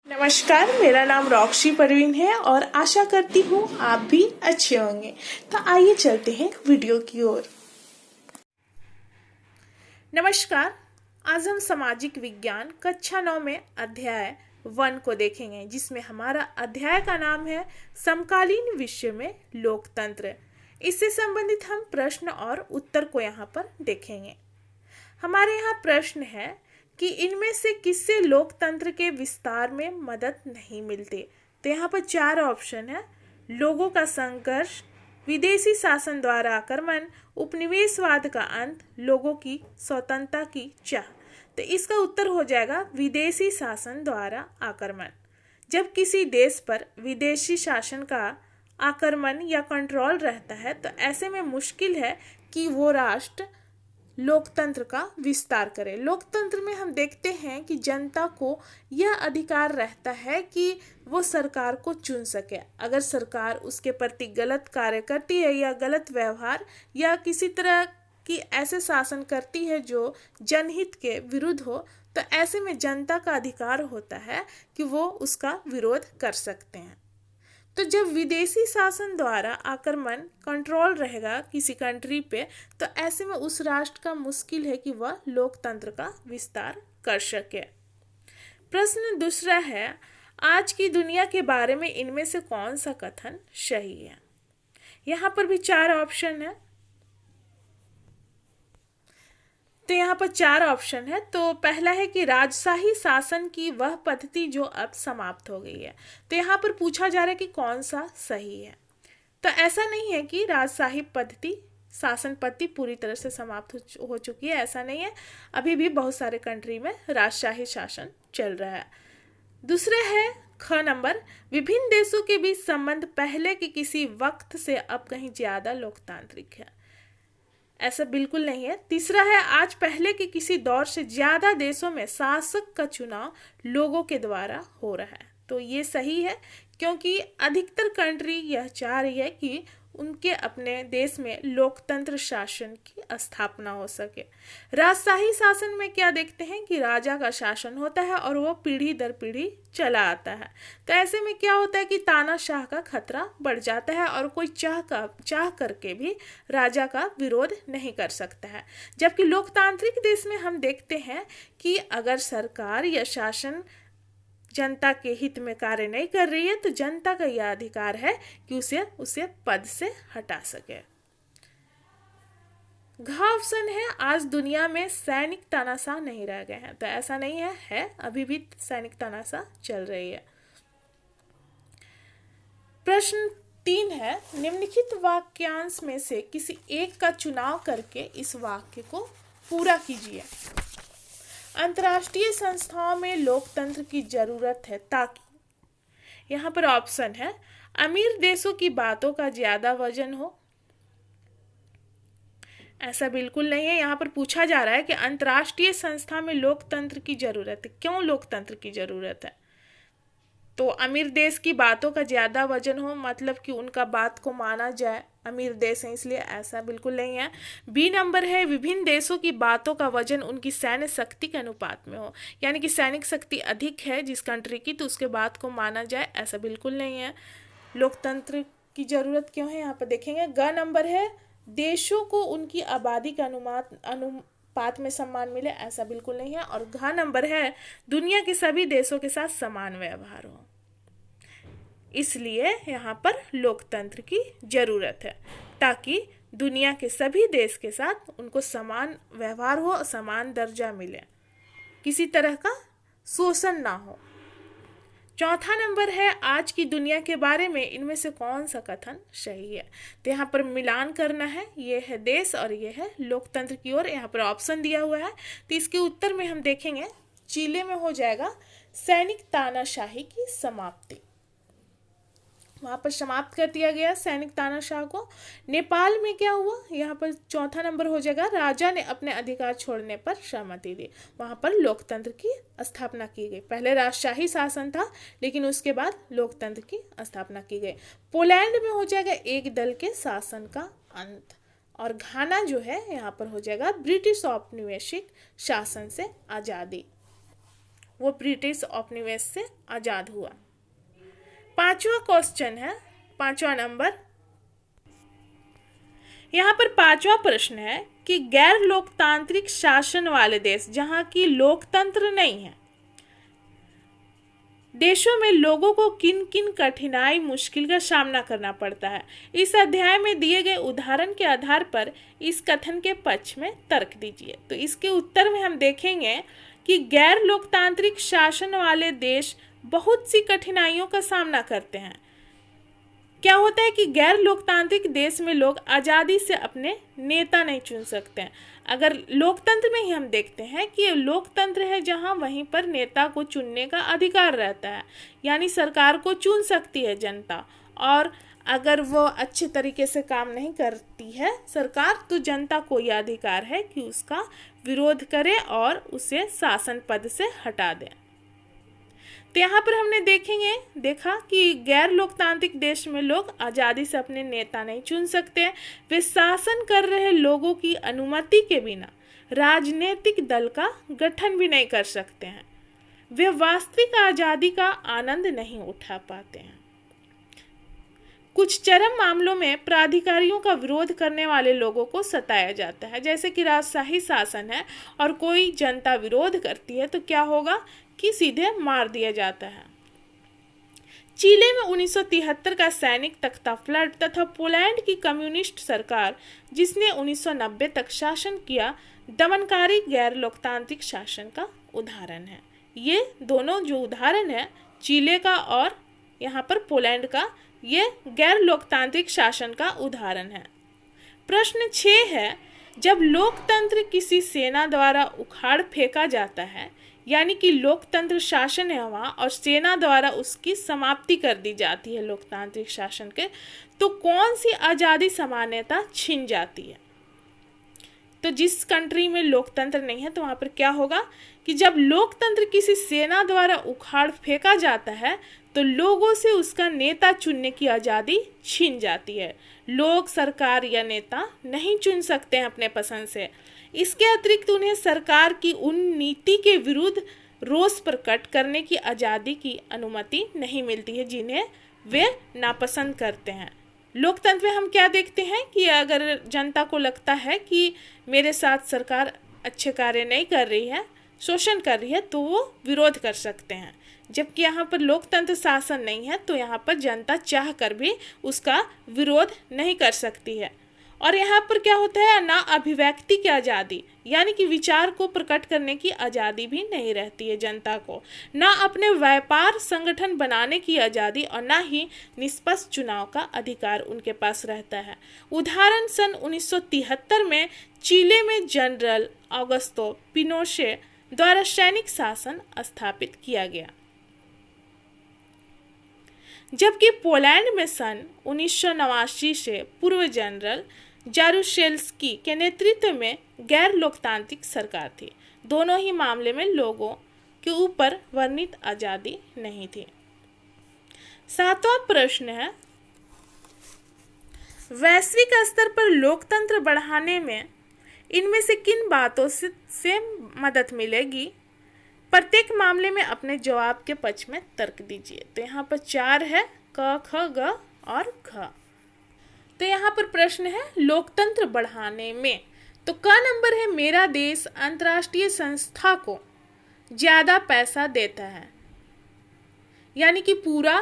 नमस्कार, मेरा नाम रॉक्सी परवीन है और आशा करती हूँ आप भी अच्छे होंगे। तो आइए चलते हैं वीडियो की ओर। नमस्कार, आज हम सामाजिक विज्ञान कक्षा 9 में अध्याय 1 को देखेंगे, जिसमें हमारा अध्याय का नाम है समकालीन विश्व में लोकतंत्र। इससे संबंधित हम प्रश्न और उत्तर को यहाँ पर देखेंगे। हमारे यहाँ प्रश्न है कि इनमें से किससे लोकतंत्र के विस्तार में मदद नहीं मिलती। तो यहाँ पर 4 ऑप्शन है: लोगों का संघर्ष, विदेशी शासन द्वारा आक्रमण, उपनिवेशवाद का अंत, लोगों की स्वतंत्रता की चाह। तो इसका उत्तर हो जाएगा विदेशी शासन द्वारा आक्रमण। जब किसी देश पर विदेशी शासन का आक्रमण या कंट्रोल रहता है तो ऐसे में मुश्किल है कि वो राष्ट्र लोकतंत्र का विस्तार करे। लोकतंत्र में हम देखते हैं कि जनता को यह अधिकार रहता है कि वो सरकार को चुन सके। अगर सरकार उसके प्रति गलत कार्य करती है या गलत व्यवहार या किसी तरह की ऐसे शासन करती है जो जनहित के विरुद्ध हो, तो ऐसे में जनता का अधिकार होता है कि वो उसका विरोध कर सकते हैं। तो जब विदेशी शासन द्वारा आक्रमण कंट्रोल रहेगा किसी कंट्री पे, तो ऐसे में उस राष्ट्र का मुश्किल है कि वह लोकतंत्र का विस्तार कर सके। प्रश्न दूसरा है, आज की दुनिया के बारे में इनमें से कौन सा कथन सही है। यहाँ पर भी 4 ऑप्शन है। तो यहाँ पर 4 ऑप्शन है। तो पहला है कि राजशाही शासन की वह पद्धति जो अब समाप्त हो गई है। तो यहाँ पर पूछा जा रहा है कि कौन सा सही है। तो ऐसा नहीं है कि राजशाही पद्धति शासन पद्धति पूरी तरह से समाप्त हो चुकी है, ऐसा नहीं है। अभी भी बहुत सारे कंट्री में राजशाही शासन चल रहा है। दूसरा है ख नंबर, विभिन्न देशों के बीच संबंध पहले के किसी वक्त से अब कहीं ज्यादा लोकतांत्रिक है, ऐसा बिल्कुल नहीं है। तीसरा है, आज पहले के किसी दौर से ज्यादा देशों में शासक का चुनाव लोगों के द्वारा हो रहा है। तो ये सही है, क्योंकि अधिकतर कंट्री यह चाह रही है कि उनके अपने देश में लोकतंत्र शासन की स्थापना हो सके। राजशाही शासन में क्या देखते हैं कि राजा का शासन होता है और वो पीढ़ी दर पीढ़ी चला आता है। तो ऐसे में क्या होता है कि तानाशाह का खतरा बढ़ जाता है और कोई चाह करके भी राजा का विरोध नहीं कर सकता है। जबकि लोकतांत्रिक देश में हम देखते हैं कि अगर सरकार या शासन जनता के हित में कार्य नहीं कर रही है तो जनता का यह अधिकार है कि उसे पद से हटा सके। घ ऑप्शन है, आज दुनिया में सैनिक तानाशाह नहीं रह गए हैं। तो ऐसा नहीं है अभी भी सैनिक तानाशाह चल रही है। प्रश्न 3 है, निम्नलिखित वाक्यांश में से किसी एक का चुनाव करके इस वाक्य को पूरा कीजिए। अंतर्राष्ट्रीय संस्थाओं में लोकतंत्र की जरूरत है ताकि, यहाँ पर ऑप्शन है, अमीर देशों की बातों का ज्यादा वजन हो। ऐसा बिल्कुल नहीं है। यहाँ पर पूछा जा रहा है कि अंतर्राष्ट्रीय संस्था में लोकतंत्र की जरूरत है, क्यों लोकतंत्र की जरूरत है। तो अमीर देश की बातों का ज्यादा वजन हो मतलब कि उनका बात को माना जाए, अमीर देश है इसलिए, ऐसा बिल्कुल नहीं है। बी नंबर है, विभिन्न देशों की बातों का वजन उनकी सैन्य शक्ति के अनुपात में हो, यानी कि सैनिक शक्ति अधिक है जिस कंट्री की तो उसके बात को माना जाए, ऐसा बिल्कुल नहीं है। लोकतंत्र की जरूरत क्यों है यहाँ पर देखेंगे। ग नंबर है, देशों को उनकी आबादी का अनुपात में सम्मान मिले, ऐसा बिल्कुल नहीं है। और घ नंबर है, दुनिया के सभी देशों के साथ समान व्यवहार हो, इसलिए यहाँ पर लोकतंत्र की जरूरत है ताकि दुनिया के सभी देश के साथ उनको समान व्यवहार हो, समान दर्जा मिले, किसी तरह का शोषण ना हो। चौथा नंबर है, आज की दुनिया के बारे में इनमें से कौन सा कथन सही है। तो यहाँ पर मिलान करना है, ये है देश और ये है लोकतंत्र की ओर। यहाँ पर ऑप्शन दिया हुआ है तो इसके उत्तर में हम देखेंगे, चिले में हो जाएगा सैनिक तानाशाही की समाप्ति, वहां पर समाप्त कर दिया गया सैनिक तानाशाह को। नेपाल में क्या हुआ, यहाँ पर चौथा नंबर हो जाएगा, राजा ने अपने अधिकार छोड़ने पर सहमति दी, वहां पर लोकतंत्र की स्थापना की गई। पहले राजशाही शासन था लेकिन उसके बाद लोकतंत्र की स्थापना की गई। पोलैंड में हो जाएगा एक दल के शासन का अंत। और घाना जो है यहाँ पर हो जाएगा ब्रिटिश औपनिवेशिक शासन से आज़ादी। वो ब्रिटिश औपनिवेश से आज़ाद हुआ। पांचवा क्वेश्चन है, 5वां नंबर। यहाँ पर 5वां प्रश्न है कि गैर लोकतांत्रिक शासन वाले देश जहाँ की लोकतंत्र नहीं है, देशों में लोगों को किन किन कठिनाई मुश्किल का सामना करना पड़ता है। इस अध्याय में दिए गए उदाहरण के आधार पर इस कथन के पक्ष में तर्क दीजिए। तो इसके उत्तर में हम देखेंगे कि गैर लोकतांत्रिक शासन वाले देश बहुत सी कठिनाइयों का सामना करते हैं। क्या होता है कि गैर लोकतांत्रिक देश में लोग आज़ादी से अपने नेता नहीं चुन सकते हैं। अगर लोकतंत्र में ही हम देखते हैं कि लोकतंत्र है जहां वहीं पर नेता को चुनने का अधिकार रहता है, यानी सरकार को चुन सकती है जनता, और अगर वो अच्छे तरीके से काम नहीं करती है सरकार, तो जनता को यह अधिकार है कि उसका विरोध करे और उसे शासन पद से हटा दे। तो यहाँ पर हमने देखा कि गैर लोकतांत्रिक देश में लोग आज़ादी से अपने नेता नहीं चुन सकते। वे शासन कर रहे लोगों की अनुमति के बिना राजनीतिक दल का गठन भी नहीं कर सकते हैं। वे वास्तविक आज़ादी का आनंद नहीं उठा पाते हैं। कुछ चरम मामलों में प्राधिकारियों का विरोध करने वाले लोगों को सताया जाता है, जैसे कि राजशाही शासन है और कोई जनता विरोध करती है तो क्या होगा कि सीधे मार दिया जाता है। चिली में 1973 का सैनिक तख्तापलट तथा पोलैंड की कम्युनिस्ट सरकार जिसने 1990 तक शासन किया, दमनकारी गैर लोकतांत्रिक शासन का उदाहरण है। ये दोनों जो उदाहरण है, चिली का और यहाँ पर पोलैंड का, ये गैर लोकतांत्रिक शासन का उदाहरण है। प्रश्न 6 है, जब लोकतंत्र किसी सेना द्वारा उखाड़ फेंका जाता है, यानी कि लोकतंत्र शासन है वहाँ और सेना द्वारा उसकी समाप्ति कर दी जाती है लोकतांत्रिक शासन के, तो कौन सी आज़ादी सामान्यता छिन जाती है। तो जिस कंट्री में लोकतंत्र नहीं है तो वहाँ पर क्या होगा कि जब लोकतंत्र किसी सेना द्वारा उखाड़ फेंका जाता है तो लोगों से उसका नेता चुनने की आज़ादी छिन जाती है। लोग सरकार या नेता नहीं चुन सकते हैं अपने पसंद से। इसके अतिरिक्त उन्हें सरकार की उन नीति के विरुद्ध रोष प्रकट करने की आज़ादी की अनुमति नहीं मिलती है जिन्हें वे नापसंद करते हैं। लोकतंत्र में हम क्या देखते हैं कि अगर जनता को लगता है कि मेरे साथ सरकार अच्छे कार्य नहीं कर रही है, शोषण कर रही है, तो वो विरोध कर सकते हैं। जबकि यहाँ पर लोकतंत्र शासन नहीं है तो यहाँ पर जनता चाह कर भी उसका विरोध नहीं कर सकती है। और यहाँ पर क्या होता है, ना अभिव्यक्ति की आज़ादी यानी कि विचार को प्रकट करने की आज़ादी भी नहीं रहती है जनता को, ना अपने व्यापार संगठन बनाने की आज़ादी और ना ही निष्पक्ष चुनाव का अधिकार उनके पास रहता है। उदाहरण सन 1973 में चिली में जनरल ऑगस्टो पिनोशे द्वारा सैनिक शासन स्थापित किया गया, जबकि पोलैंड में सन 1989 से पूर्व जनरल जारुशेल्स्की के नेतृत्व में गैर लोकतांत्रिक सरकार थी। दोनों ही मामले में लोगों के ऊपर वर्णित आज़ादी नहीं थी। 7वां प्रश्न है, वैश्विक स्तर पर लोकतंत्र बढ़ाने में इनमें से किन बातों से मदद मिलेगी। प्रत्येक मामले में अपने जवाब के पक्ष में तर्क दीजिए। तो यहाँ पर 4 है, क, ख, ग और घ। तो यहाँ पर प्रश्न है लोकतंत्र बढ़ाने में, तो क नंबर है, मेरा देश अंतर्राष्ट्रीय संस्था को ज़्यादा पैसा देता है, यानी कि पूरा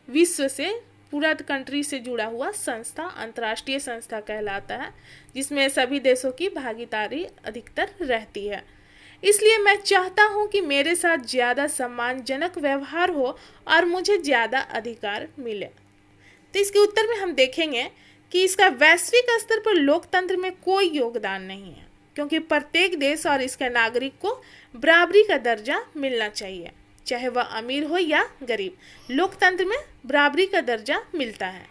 विश्व से, पूरा कंट्री से जुड़ा हुआ संस्था अंतर्राष्ट्रीय संस्था कहलाता है, जिसमें सभी देशों की भागीदारी अधिकतर रहती है। इसलिए मैं चाहता हूं कि मेरे साथ ज़्यादा सम्मानजनक व्यवहार हो और मुझे ज़्यादा अधिकार मिले। तो इसके उत्तर में हम देखेंगे कि इसका वैश्विक स्तर पर लोकतंत्र में कोई योगदान नहीं है, क्योंकि प्रत्येक देश और इसके नागरिक को बराबरी का दर्जा मिलना चाहिए, चाहे वह अमीर हो या गरीब। लोकतंत्र में बराबरी का दर्जा मिलता है।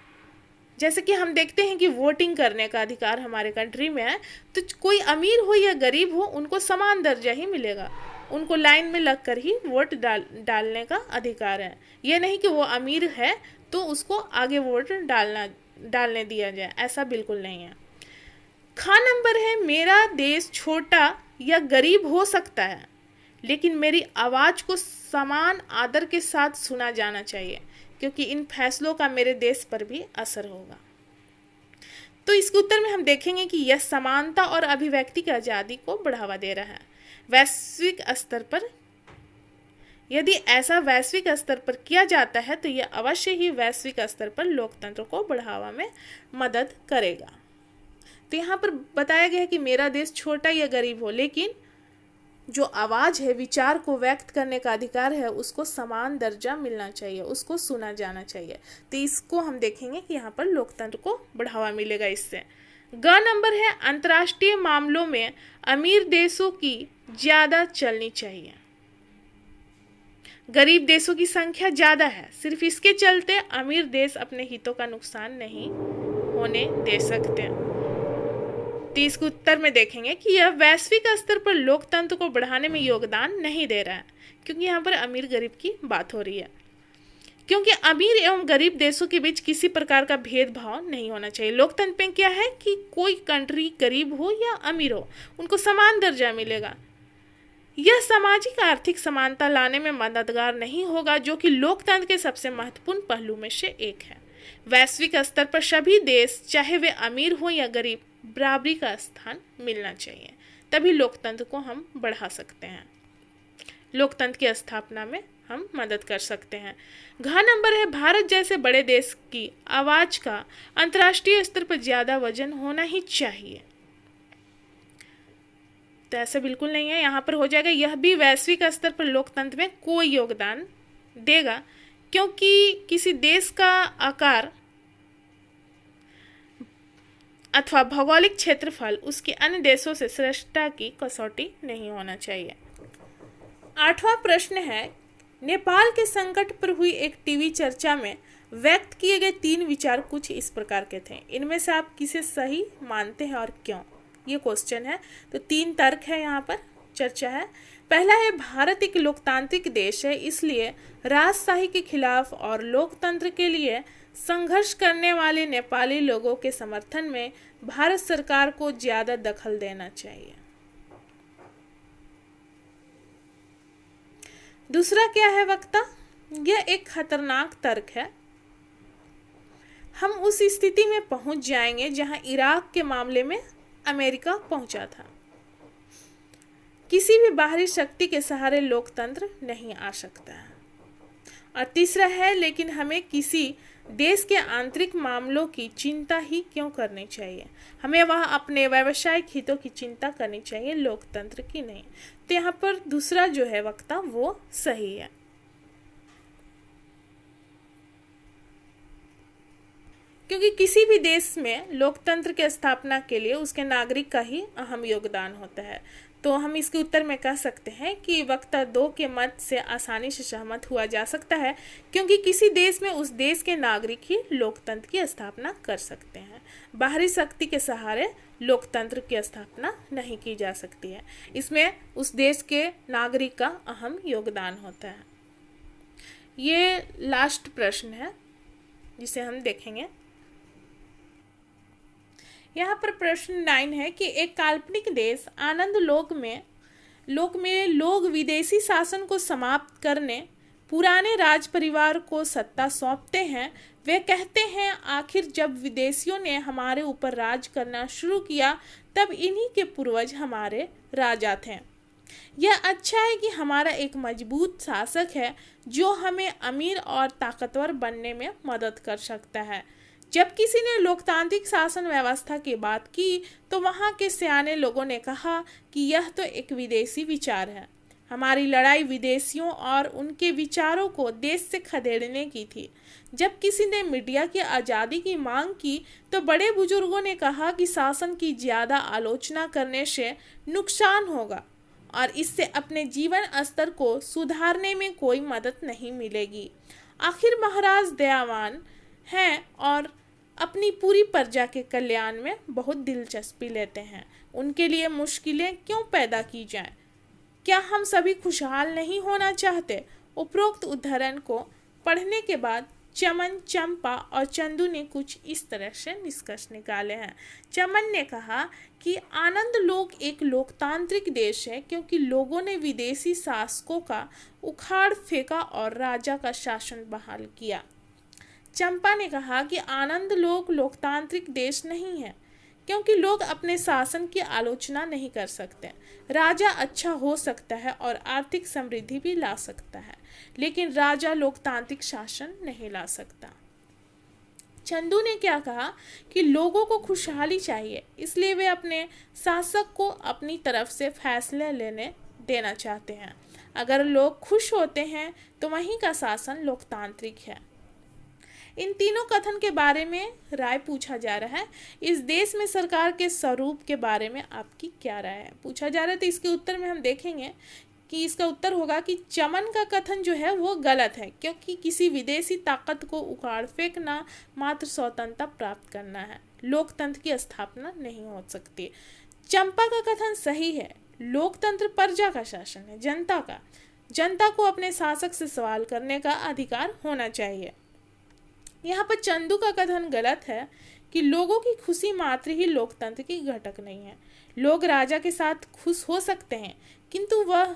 जैसे कि हम देखते हैं कि वोटिंग करने का अधिकार हमारे कंट्री में है, तो कोई अमीर हो या गरीब हो उनको समान दर्जा ही मिलेगा। उनको लाइन में लगकर ही वोट डालने का अधिकार है। ये नहीं कि वो अमीर है तो उसको आगे वोट डालने दिया जाए, ऐसा बिल्कुल नहीं है। ख नंबर है, मेरा देश छोटा या गरीब हो सकता है, लेकिन मेरी आवाज़ को समान आदर के साथ सुना जाना चाहिए, क्योंकि इन फैसलों का मेरे देश पर भी असर होगा। तो इसके उत्तर में हम देखेंगे कि यह समानता और अभिव्यक्ति की आज़ादी को बढ़ावा दे रहा है वैश्विक स्तर पर। यदि ऐसा वैश्विक स्तर पर किया जाता है तो यह अवश्य ही वैश्विक स्तर पर लोकतंत्र को बढ़ावा में मदद करेगा। तो यहाँ पर बताया गया है कि मेरा देश छोटा या गरीब हो, लेकिन जो आवाज़ है, विचार को व्यक्त करने का अधिकार है, उसको समान दर्जा मिलना चाहिए, उसको सुना जाना चाहिए। तो इसको हम देखेंगे कि यहाँ पर लोकतंत्र को बढ़ावा मिलेगा इससे। ग नंबर है, अंतर्राष्ट्रीय मामलों में अमीर देशों की ज़्यादा चलनी चाहिए। गरीब देशों की संख्या ज़्यादा है, सिर्फ इसके चलते अमीर देश अपने हितों का नुकसान नहीं होने दे सकते। तो इसके उत्तर में देखेंगे कि यह वैश्विक स्तर पर लोकतंत्र को बढ़ाने में योगदान नहीं दे रहा है, क्योंकि यहाँ पर अमीर गरीब की बात हो रही है। क्योंकि अमीर एवं गरीब देशों के बीच किसी प्रकार का भेदभाव नहीं होना चाहिए। लोकतंत्र में क्या है कि कोई कंट्री गरीब हो या अमीर हो, उनको समान दर्जा मिलेगा। यह सामाजिक आर्थिक समानता लाने में मददगार नहीं होगा, जो कि लोकतंत्र के सबसे महत्वपूर्ण पहलू में से एक है। वैश्विक स्तर पर सभी देश, चाहे वे अमीर हो या गरीब, बराबरी का स्थान मिलना चाहिए, तभी लोकतंत्र को हम बढ़ा सकते हैं, लोकतंत्र की स्थापना में हम मदद कर सकते हैं। घ नंबर है, भारत जैसे बड़े देश की आवाज़ का अंतर्राष्ट्रीय स्तर पर ज़्यादा वजन होना ही चाहिए। तो ऐसा बिल्कुल नहीं है। यहाँ पर हो जाएगा यह भी वैश्विक स्तर पर लोकतंत्र में कोई योगदान देगा, क्योंकि किसी देश का आकार अथवा भौगोलिक क्षेत्रफल उसके अन्य देशों से श्रेष्ठता की कसौटी नहीं होना चाहिए। 8वां प्रश्न है, नेपाल के संकट पर हुई एक टीवी चर्चा में व्यक्त किए गए 3 विचार कुछ इस प्रकार के थे। इनमें से आप किसे सही मानते हैं और क्यों? ये क्वेश्चन है। तो 3 तर्क है, यहाँ पर चर्चा है। पहला है, भारत एक लोकतांत्रिक देश है, इसलिए राजशाही के खिलाफ और लोकतंत्र के लिए संघर्ष करने वाले नेपाली लोगों के समर्थन में भारत सरकार को ज्यादा दखल देना चाहिए। दूसरा क्या है वक्ता? यह एक खतरनाक तर्क है। हम उस स्थिति में पहुंच जाएंगे जहां इराक के मामले में अमेरिका पहुंचा था। किसी भी बाहरी शक्ति के सहारे लोकतंत्र नहीं आ सकता है। और तीसरा है, लेकिन हमें किसी देश के आंतरिक मामलों की चिंता ही क्यों करनी चाहिए? हमें वह अपने व्यावसायिक हितों की चिंता करनी चाहिए, लोकतंत्र की नहीं। तो यहाँ पर दूसरा जो है वक्ता वो सही है। क्योंकि किसी भी देश में लोकतंत्र की स्थापना के लिए उसके नागरिक का ही अहम योगदान होता है। तो हम इसके उत्तर में कह सकते हैं कि वक्ता 2 के मत से आसानी से सहमत हुआ जा सकता है, क्योंकि किसी देश में उस देश के नागरिक ही लोकतंत्र की स्थापना कर सकते हैं। बाहरी शक्ति के सहारे लोकतंत्र की स्थापना नहीं की जा सकती है। इसमें उस देश के नागरिक का अहम योगदान होता है। ये लास्ट प्रश्न है जिसे हम देखेंगे। यहाँ पर प्रश्न 9 है कि एक काल्पनिक देश आनंद लोक में लोग विदेशी शासन को समाप्त करने पुराने राज परिवार को सत्ता सौंपते हैं। वे कहते हैं, आखिर जब विदेशियों ने हमारे ऊपर राज करना शुरू किया तब इन्हीं के पूर्वज हमारे राजा थे। यह अच्छा है कि हमारा एक मजबूत शासक है जो हमें अमीर और ताकतवर बनने में मदद कर सकता है। जब किसी ने लोकतांत्रिक शासन व्यवस्था की बात की तो वहाँ के सियाने लोगों ने कहा कि यह तो एक विदेशी विचार है। हमारी लड़ाई विदेशियों और उनके विचारों को देश से खदेड़ने की थी। जब किसी ने मीडिया की आज़ादी की मांग की तो बड़े बुजुर्गों ने कहा कि शासन की ज़्यादा आलोचना करने से नुकसान होगा और इससे अपने जीवन स्तर को सुधारने में कोई मदद नहीं मिलेगी। आखिर महाराज दयावान हैं और अपनी पूरी प्रजा के कल्याण में बहुत दिलचस्पी लेते हैं। उनके लिए मुश्किलें क्यों पैदा की जाएं? क्या हम सभी खुशहाल नहीं होना चाहते? उपरोक्त उदाहरण को पढ़ने के बाद चमन, चंपा और चंदू ने कुछ इस तरह से निष्कर्ष निकाले हैं। चमन ने कहा कि आनंद लोक एक लोकतांत्रिक देश है क्योंकि लोगों ने विदेशी शासकों का उखाड़ फेंका और राजा का शासन बहाल किया। चंपा ने कहा कि आनंद लोक लोकतांत्रिक देश नहीं है क्योंकि लोग अपने शासन की आलोचना नहीं कर सकते। राजा अच्छा हो सकता है और आर्थिक समृद्धि भी ला सकता है, लेकिन राजा लोकतांत्रिक शासन नहीं ला सकता। चंदू ने क्या कहा कि लोगों को खुशहाली चाहिए, इसलिए वे अपने शासक को अपनी तरफ से फैसले लेने देना चाहते हैं। अगर लोग खुश होते हैं तो वहीं का शासन लोकतांत्रिक है। इन तीनों कथन के बारे में राय पूछा जा रहा है। इस देश में सरकार के स्वरूप के बारे में आपकी क्या राय है, पूछा जा रहा है। तो इसके उत्तर में हम देखेंगे कि इसका उत्तर होगा कि चमन का कथन जो है वो गलत है, क्योंकि किसी विदेशी ताकत को उखाड़ फेंकना मात्र स्वतंत्रता प्राप्त करना है, लोकतंत्र की स्थापना नहीं हो सकती। चंपा का कथन सही है, लोकतंत्र प्रजा का शासन है, जनता का। जनता को अपने शासक से सवाल करने का अधिकार होना चाहिए। यहाँ पर चंदू का कथन गलत है कि लोगों की खुशी मात्र ही लोकतंत्र की घटक नहीं है। लोग राजा के साथ खुश हो सकते हैं, किंतु वह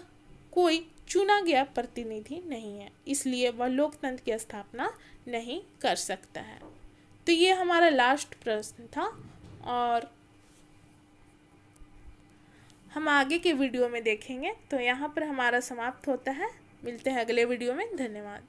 कोई चुना गया प्रतिनिधि नहीं है, इसलिए वह लोकतंत्र की स्थापना नहीं कर सकता है। तो ये हमारा लास्ट प्रश्न था और हम आगे के वीडियो में देखेंगे। तो यहाँ पर हमारा समाप्त होता है। मिलते हैं अगले वीडियो में। धन्यवाद।